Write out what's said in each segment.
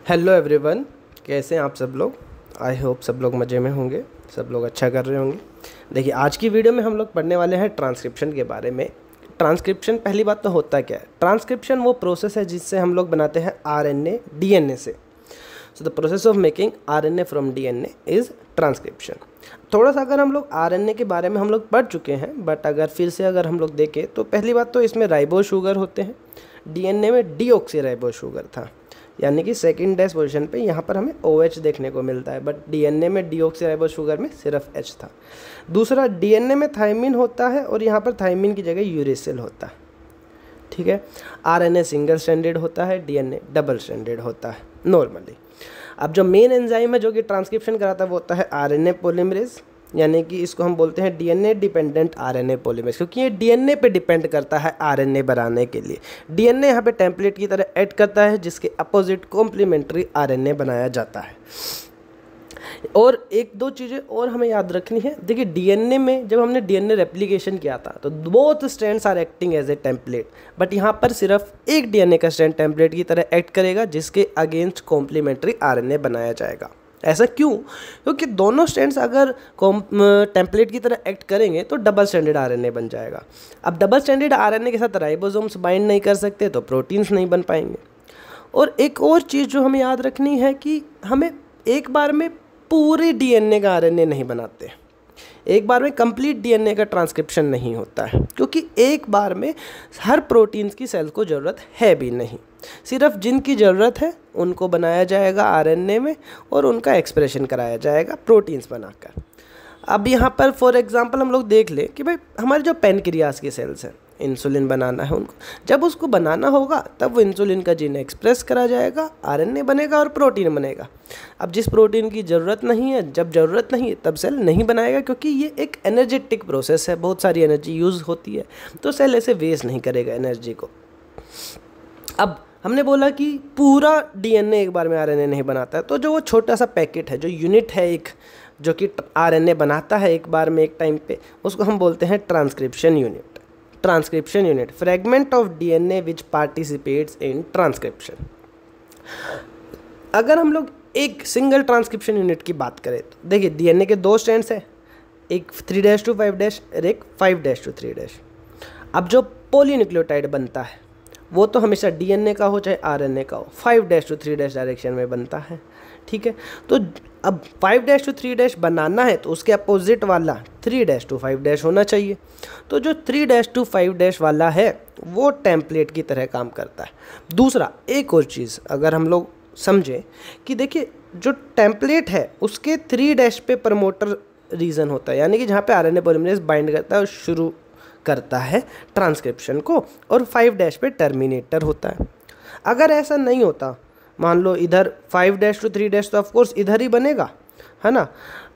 Hello everyone, कैसे हैं आप सब लोग। आई होप सब लोग मज़े में होंगे, सब लोग अच्छा कर रहे होंगे। देखिए, आज की वीडियो में हम लोग पढ़ने वाले हैं ट्रांसक्रिप्शन के बारे में। ट्रांसक्रिप्शन, पहली बात तो होता क्या है। ट्रांसक्रिप्शन वो प्रोसेस है जिससे हम लोग बनाते हैं आरएनए डीएनए से। So the process of making RNA from DNA is transcription. थोड़ा सा अगर हम लोग आरएनए के बारे में हम लोग पढ़ चुके हैं, बट अगर फिर से अगर हम लोग देखें तो पहली बात तो इसमें राइबो शुगर होते हैं। डीएनए में डीऑक्सीराइबो शुगर था, यानी कि सेकेंड डैश पोजीशन पे यहाँ पर हमें OH देखने को मिलता है, बट डीएनए में डीऑक्सीराइबो शुगर में सिर्फ H था। दूसरा, डीएनए में थायमिन होता है और यहाँ पर थायमिन की जगह यूरेसिल होता है। ठीक है। आरएनए सिंगल स्ट्रैंडेड होता है, डीएनए डबल स्ट्रैंडेड होता है नॉर्मली। अब जो मेन एंजाइम है जो कि ट्रांसक्रिप्शन कराता है वो होता है आरएनए पॉलीमरेज, यानी कि इसको हम बोलते हैं डीएनए डिपेंडेंट आरएनए पॉलीमरेज, क्योंकि ये डीएनए पे डिपेंड करता है आरएनए बनाने के लिए। डीएनए यहाँ पे टेम्पलेट की तरह ऐड करता है जिसके अपोजिट कॉम्प्लीमेंट्री आरएनए बनाया जाता है। और एक दो चीज़ें और हमें याद रखनी है। देखिए, डीएनए में जब हमने डीएनए रेप्लिकेशन किया था तो both strands are acting as a template, but यहाँ पर सिर्फ एक डीएनए का स्ट्रैंड टेम्पलेट की तरह एक्ट करेगा जिसके अगेंस्ट कॉम्प्लीमेंट्री आरएनए बनाया जाएगा। ऐसा क्यों? क्योंकि दोनों स्ट्रैंड्स अगर टेम्पलेट की तरह एक्ट करेंगे तो डबल स्ट्रैंडेड आरएनए बन जाएगा। अब डबल स्ट्रैंडेड आरएनए के साथ राइबोसोम्स बाइंड नहीं कर सकते तो प्रोटीन्स नहीं बन पाएंगे। और एक और चीज़ जो हमें याद रखनी है कि हमें एक बार में पूरे डीएनए का आरएनए नहीं बनाते, एक बार में कंप्लीट डीएनए का ट्रांसक्रिप्शन नहीं होता है, क्योंकि एक बार में हर प्रोटीन्स की सेल को ज़रूरत है भी नहीं। सिर्फ जिनकी ज़रूरत है उनको बनाया जाएगा आरएनए में और उनका एक्सप्रेशन कराया जाएगा प्रोटीन्स बनाकर। अब यहाँ पर फॉर एग्जांपल हम लोग देख लें कि भाई हमारे जो पेनक्रियास की सेल्स हैं, इंसुलिन बनाना है उनको, जब उसको बनाना होगा तब वो इंसुलिन का जीन एक्सप्रेस करा जाएगा, आरएनए बनेगा और प्रोटीन बनेगा। अब जिस प्रोटीन की ज़रूरत नहीं है, जब ज़रूरत नहीं है तब सेल नहीं बनाएगा, क्योंकि ये एक एनर्जेटिक प्रोसेस है, बहुत सारी एनर्जी यूज़ होती है, तो सेल ऐसे वेस्ट नहीं करेगा एनर्जी को। अब हमने बोला कि पूरा डीएनए एक बार में आरएनए नहीं बनाता है, तो जो वो छोटा सा पैकेट है, जो यूनिट है एक, जो कि आरएनए बनाता है एक बार में एक टाइम पे, उसको हम बोलते हैं transcription unit. Transcription unit, fragment of DNA which participates in transcription. अगर हम लोग एक सिंगल ट्रांसक्रिप्शन यूनिट की बात करें तो देखिए, डीएनए के दो स्ट्रैंड्स हैं, एक 3' to 5' और एक 5' to 3'। अब जो पॉलीन्यूक्लियोटाइड बनता है वो तो हमेशा डीएनए का हो चाहे आरएनए का हो, 5' to 3' डायरेक्शन में बनता है। ठीक है, तो अब 5' to 3' बनाना है तो उसके अपोजिट वाला 3' to 5' होना चाहिए। तो जो 3' to 5' वाला है वो टेम्पलेट की तरह काम करता है। दूसरा, एक और चीज़ अगर हम लोग समझें कि देखिए, जो टेम्पलेट है उसके 3' पे प्रमोटर रीजन होता है, यानी कि जहाँ पे आरएनए पॉलीमरेज बाइंड करता है और शुरू करता है ट्रांसक्रिप्शन को, और 5' पे टर्मिनेटर होता है। अगर ऐसा नहीं होता, मान लो इधर 5' to 3' तो ऑफकोर्स इधर ही बनेगा, है ना।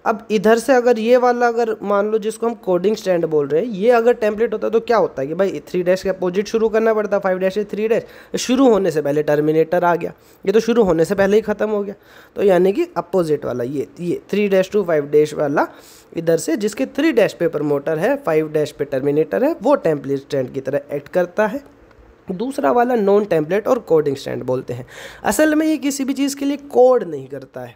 अब इधर से अगर ये वाला, अगर मान लो जिसको हम कोडिंग स्टैंड बोल रहे हैं, ये अगर टेम्पलेट होता तो क्या होता है कि भाई 3' के अपोजिट शुरू करना पड़ता, 5' से 3', शुरू होने से पहले टर्मिनेटर आ गया, ये तो शुरू होने से पहले ही ख़त्म हो गया। तो यानी कि अपोजिट वाला ये 3' to 5' वाला इधर से, जिसके 3' पे प्रमोटर है, 5' पे टर्मिनेटर है, वो टेम्पलेट स्टैंड की तरह एक्ट करता है। दूसरा वाला नॉन टेम्पलेट और कोडिंग स्टैंड बोलते हैं। असल में ये किसी भी चीज़ के लिए कोड नहीं करता है।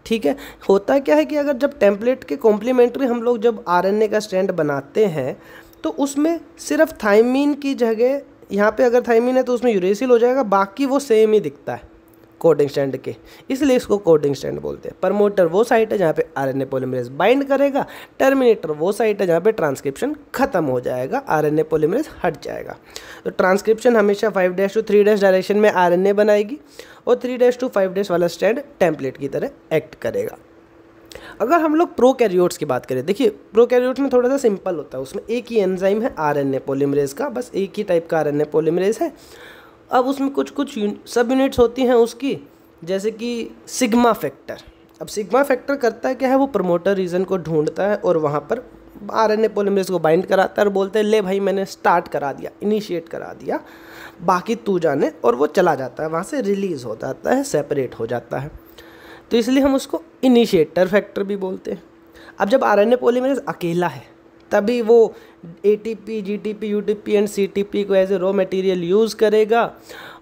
ठीक है, होता क्या है कि अगर जब टेम्पलेट के कॉम्प्लीमेंट्री हम लोग जब आरएनए का स्ट्रैंड बनाते हैं तो उसमें सिर्फ थायमिन की जगह, यहाँ पे अगर थायमिन है तो उसमें यूरेसिल हो जाएगा, बाकी वो सेम ही दिखता है कोडिंग स्टैंड के, इसलिए इसको कोडिंग स्टैंड बोलते हैं। प्रमोटर वो साइट है जहाँ पे आरएनए पॉलीमरेज बाइंड करेगा, टर्मिनेटर वो साइट है जहाँ पे ट्रांसक्रिप्शन खत्म हो जाएगा, आरएनए पॉलीमरेज हट जाएगा। तो ट्रांसक्रिप्शन हमेशा 5' to 3' डायरेक्शन में आरएनए बनाएगी और 3' to 5' वाला स्टैंड टेम्पलेट की तरह एक्ट करेगा। अगर हम लोग प्रोकैरियोट्स की बात करें, देखिए प्रोकैरियोट्स में थोड़ा सा सिंपल होता है, उसमें एक ही एंजाइम है आरएनए पॉलीमरेज का, बस एक ही टाइप का आरएनए पॉलीमरेज है। अब उसमें कुछ सब यूनिट्स होती हैं उसकी, जैसे कि सिग्मा फैक्टर। अब सिग्मा फैक्टर करता है क्या है, वो प्रमोटर रीजन को ढूंढता है और वहाँ पर आरएनए पॉलीमरेज को बाइंड कराता है और बोलते हैं ले भाई मैंने स्टार्ट करा दिया, इनिशिएट करा दिया, बाकी तू जाने, और वो चला जाता है, वहाँ से रिलीज़ हो जाता है, सेपरेट हो जाता है। तो इसलिए हम उसको इनिशिएटर फैक्टर भी बोलते हैं। अब जब आरएनए पॉलीमरेज अकेला है तभी वो ATP, GTP, UTP and CTP को as a raw material use करेगा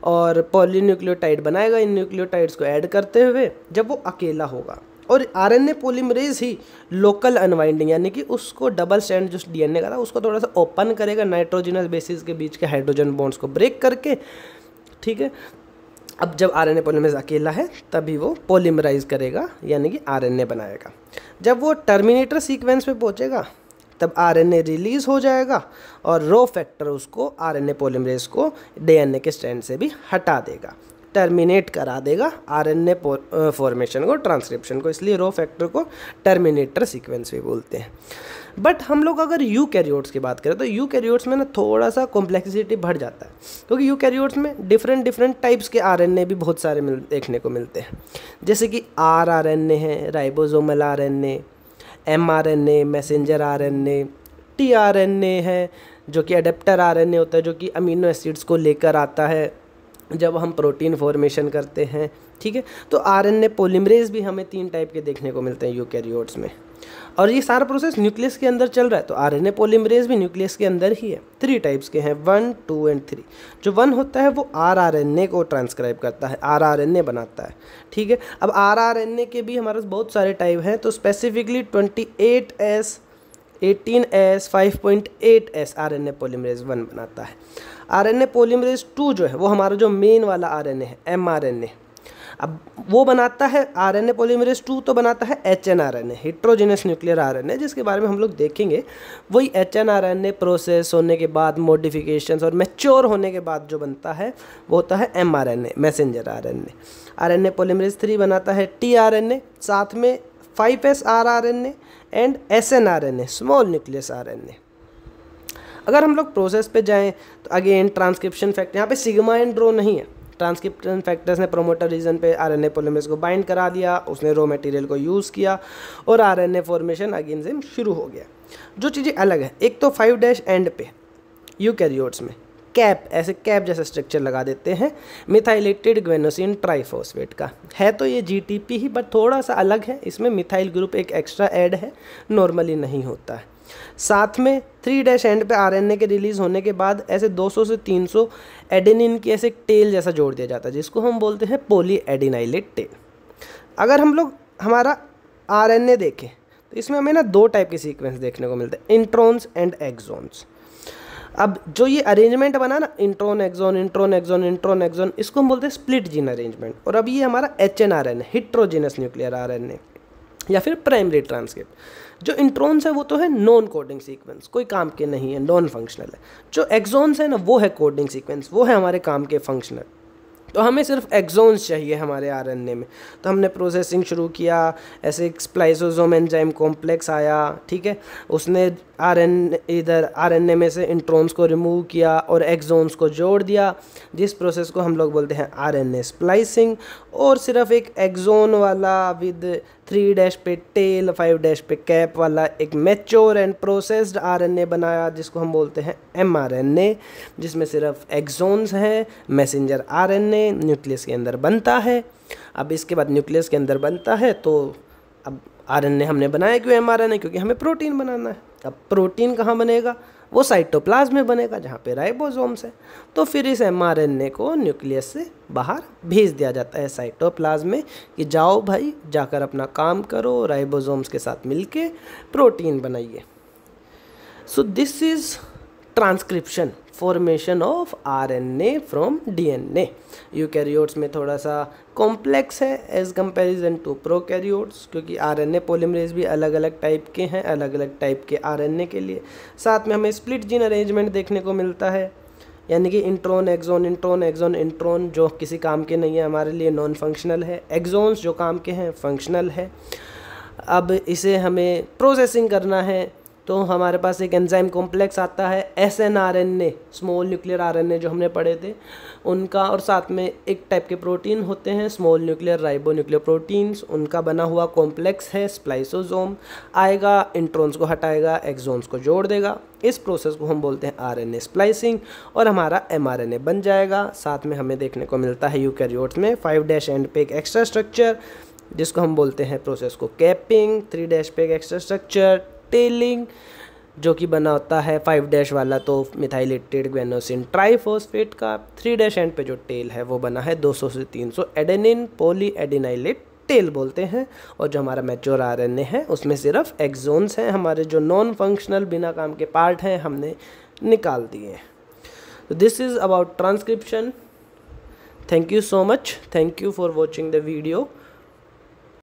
और पॉलीन्यूक्लियोटाइड बनाएगा इन न्यूक्लियोटाइड्स को ऐड करते हुए जब वो अकेला होगा। और आरएनए पॉलीमरेज ही लोकल अनवाइंडिंग यानी कि उसको डबल स्ट्रैंड जो डीएनए का था उसको थोड़ा सा ओपन करेगा नाइट्रोजनस बेसिस के बीच के हाइड्रोजन बॉन्ड्स को ब्रेक करके, ठीक है। अब जब आरएनए पॉलीमरेज अकेला है तभी वो पॉलीमराइज करेगा यानी कि आरएनए बनाएगा। जब वो टर्मिनेटर सीक्वेंस पे पहुंचेगा तब आरएनए रिलीज हो जाएगा और रो फैक्टर उसको आरएनए पॉलीमरेज को डीएनए के स्ट्रैंड से भी हटा देगा, टर्मिनेट करा देगा आरएनए फॉर्मेशन को, ट्रांसक्रिप्शन को, इसलिए रो फैक्टर को टर्मिनेटर सीक्वेंस भी बोलते हैं। बट हम लोग अगर यूकैरियोट्स की बात करें तो यूकैरियोट्स में ना थोड़ा सा कॉम्प्लेक्सिटी बढ़ जाता है, क्योंकि यूकैरियोट्स में डिफरेंट टाइप्स के आरएनए भी बहुत सारे देखने को मिलते हैं, जैसे कि आरएनए है, ribosomal RNA, mRNA, messenger RNA, tRNA है जो कि एडेप्टर आरएनए होता है जो कि अमीनो एसिड्स को लेकर आता है जब हम प्रोटीन फॉर्मेशन करते हैं, ठीक है। तो आरएनए पॉलीमरेज भी हमें 3 टाइप के देखने को मिलते हैं यूकैरियोट्स में, और ये सारा प्रोसेस न्यूक्लियस के अंदर चल रहा है। तो आरएनए पॉलीमरेज भी न्यूक्लियस के अंदर ही है। 3 टाइप्स के हैं, 1, 2 एंड 3। जो 1 होता है वो आरआरएनए को ट्रांसक्राइब करता है, आरआरएनए बनाता है, ठीक है। अब आरआरएनए के भी हमारे पास बहुत सारे टाइप हैं, तो specifically 28S, 18S, 5.8S RNA polymerase 1 बनाता है। आरएनए पॉलीमरेज 2 जो है वो हमारा जो मेन वाला आरएनए है, एमआरएनए, अब वो बनाता है आरएनए पॉलीमरेज 2 तो बनाता है एचएनआरएनए, हेट्रोजेनस न्यूक्लियर आरएनए, जिसके बारे में हम लोग देखेंगे। वही एचएनआरएनए प्रोसेस होने के बाद, मॉडिफिकेशंस और मैच्योर होने के बाद जो बनता है वो होता है mRNA, messenger RNA. RNA polymerase 3 बनाता है टीआरएनए, साथ में 5S rRNA and snRNA, small nucleus RNA. अगर हम लोग प्रोसेस पे जाएं तो अगेन ट्रांसक्रिप्शन फैक्टर, यहाँ पे सिग्मा एंड रो नहीं है, ट्रांसक्रिप्शन फैक्टर्स ने प्रोमोटर रीजन पे आरएनए पॉलीमरेज को बाइंड करा दिया, उसने रॉ मटेरियल को यूज़ किया और आरएनए फॉर्मेशन अगेन से शुरू हो गया। जो चीज़ें अलग है, एक तो 5' एंड पे यूकैरियोट्स में कैप, ऐसे कैप जैसा स्ट्रक्चर लगा देते हैं मिथाइलेटेड ग्वेनोसिन ट्राइफॉस्फेट का, है तो ये जीटीपी ही बट थोड़ा सा अलग है, इसमें मिथाइल ग्रुप एक एक्स्ट्रा ऐड है, नॉर्मली नहीं होता है। साथ में 3' एंड पे आरएनए के रिलीज होने के बाद ऐसे 200 से 300 एडेनिन की ऐसे टेल जैसा जोड़ दिया जाता है, जिसको हम बोलते हैं पॉली एडिनाइलेट टेल। अगर हम लोग हमारा आरएनए देखें तो इसमें हमें ना 2 टाइप के सीक्वेंस देखने को मिलते हैं, इंट्रॉन्स एंड एक्सॉन्स। अब जो ये अरेंजमेंट बना ना, intron exon, intron exon, intron exon, इसको हम बोलते हैं स्प्लिट जीन अरेंजमेंट। और अब ये हमारा एचएनआरएनए, हेट्रोजेनस न्यूक्लियर आरएनए या फिर प्राइमरी ट्रांसक्रिप्ट। जो इंट्रॉन्स है वो तो है नॉन कोडिंग सीक्वेंस, कोई काम के नहीं है, नॉन फंक्शनल है। जो एक्सॉन्स है ना वो है कोडिंग सीक्वेंस, वो है हमारे काम के फंक्शनल। तो हमें सिर्फ एक्सॉन्स चाहिए हमारे आरएनए में, तो हमने प्रोसेसिंग शुरू किया, ऐसे एक स्प्लाइसोसोम एंजाइम कॉम्प्लेक्स आया, ठीक है, उसने आरएनए में से इंट्रॉन्स को रिमूव किया और एक्सॉन्स को जोड़ दिया, जिस प्रोसेस को हम लोग बोलते हैं आरएनए स्प्लाइसिंग। और सिर्फ एक एक्सॉन वाला विद 3' पे टेल, 5' पे कैप वाला एक मैच्योर एंड प्रोसेस्ड आरएनए बनाया, जिसको हम बोलते हैं एमआरएनए, जिसमें सिर्फ एक्सॉन्स हैं, मैसेंजर आरएनए न्यूक्लियस के अंदर बनता है। अब इसके बाद न्यूक्लियस के अंदर बनता है तो अब आरएनए हमने बनाया क्यों एमआरएनए, क्योंकि हमें प्रोटीन बनाना है। अब प्रोटीन कहाँ बनेगा, वो साइटोप्लाज्म में बनेगा जहाँ पे राइबोसोम्स है। तो फिर इस एमआरएनए को न्यूक्लियस से बाहर भेज दिया जाता है साइटोप्लाज्म में कि जाओ भाई, जाकर अपना काम करो, राइबोसोम्स के साथ मिलके प्रोटीन बनाइए। So this is transcription, formation of RNA from DNA. Eukaryotes में थोड़ा सा कॉम्प्लेक्स है एज कंपैरिजन टू प्रोकैरियोट्स, क्योंकि आरएनए पॉलीमरेज भी अलग अलग टाइप के हैं, अलग अलग टाइप के आरएनए के लिए। साथ में हमें स्प्लिट जीन अरेंजमेंट देखने को मिलता है, यानी कि intron exon, intron exon, intron जो किसी काम के नहीं है हमारे लिए नॉन फंक्शनल है, एक्सॉन्स जो काम के हैं फंक्शनल है। अब इसे हमें प्रोसेसिंग करना है तो हमारे पास एक एंजाइम कॉम्प्लेक्स आता है, एसएनआरएनए, स्मॉल न्यूक्लियर आरएनए जो हमने पढ़े थे उनका, और साथ में एक टाइप के प्रोटीन होते हैं small nuclear ribo nuclear proteins, उनका बना हुआ कॉम्प्लेक्स है स्प्लाइसोसोम। आएगा, इंट्रॉन्स को हटाएगा, एक्सॉन्स को जोड़ देगा। इस प्रोसेस को हम बोलते हैं आरएनए स्प्लाइसिंग, और हमारा एमआरएनए बन जाएगा। साथ में हमें देखने को मिलता है यूकैरियोट्स में 5' एंड पे एक एक्स्ट्रा स्ट्रक्चर, जिसको हम बोलते हैं प्रोसेस को कैपिंग, 3' पे एक एक्स्ट्रा स्ट्रक्चर टेलिंग, जो कि बना होता है 5 डैश वाला तो मिथाइलेटेड ग्वेनोसिन ट्राइफॉस्फेट का। 3 डैश एंड पे जो टेल है वो बना है 200 से 300 एडेनिन पॉली एडिनाइलेट टेल बोलते हैं। और जो हमारा मैच्योर आरएनए है उसमें सिर्फ एक्सोन्स हैं, हमारे जो नॉन फंक्शनल बिना काम के पार्ट हैं हमने निकाल दिए। This is about transcription. Thank you so much, thank you for watching the video.